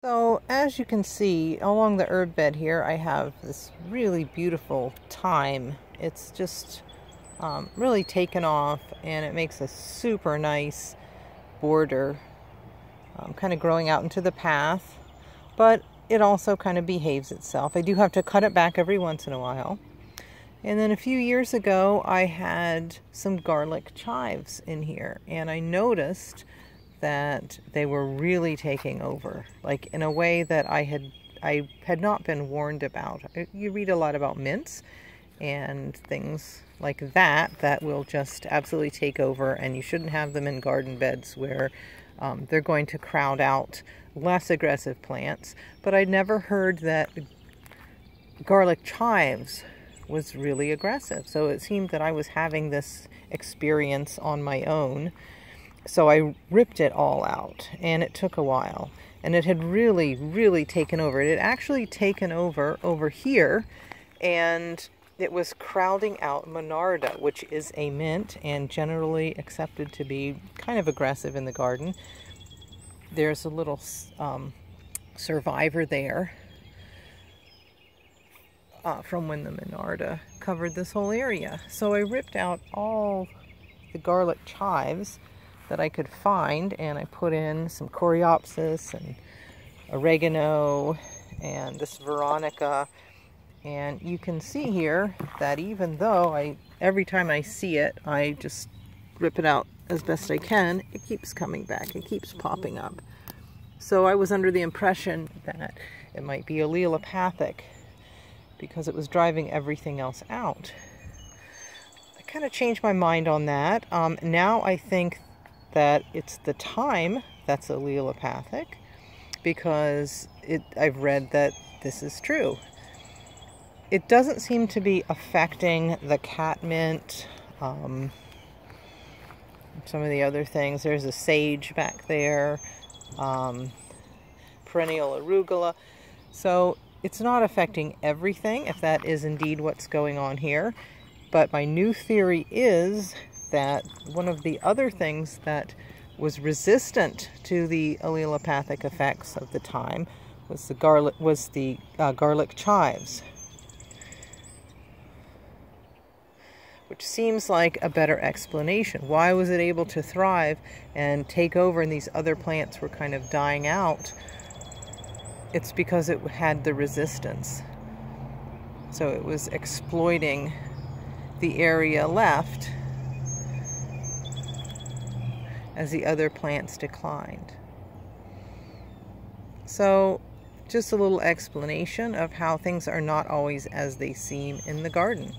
So as you can see along the herb bed here, I have this really beautiful thyme. It's just really taken off, and it makes a super nice border, kind of growing out into the path, but it also kind of behaves itself. I do have to cut it back every once in a while. And then a few years ago, I had some garlic chives in here, and I noticed that they were really taking over, like in a way that I had not been warned about. You read a lot about mints and things like that will just absolutely take over, and you shouldn't have them in garden beds where they're going to crowd out less aggressive plants. But I'd never heard that garlic chives was really aggressive. So it seemed that I was having this experience on my own. So I ripped it all out, and it took a while, and it had really taken over. It had actually taken over here, and it was crowding out Monarda, which is a mint and generally accepted to be kind of aggressive in the garden. There's a little survivor there from when the Monarda covered this whole area. So I ripped out all the garlic chives that I could find, and I put in some coreopsis and oregano and this Veronica. And you can see here that even though every time I see it, I just rip it out as best I can, it keeps coming back, it keeps popping up. So I was under the impression that it might be allelopathic because it was driving everything else out. I kind of changed my mind on that. Now I think that it's the thyme that's allelopathic, because I've read that this is true. It doesn't seem to be affecting the catmint, some of the other things. There's a sage back there, perennial arugula. So it's not affecting everything, if that is indeed what's going on here. But my new theory is that one of the other things that was resistant to the allelopathic effects of the thyme was the garlic chives, which seems like a better explanation. Why was it able to thrive and take over and these other plants were kind of dying out? It's because it had the resistance. So it was exploiting the area left as the other plants declined. So just a little explanation of how things are not always as they seem in the garden.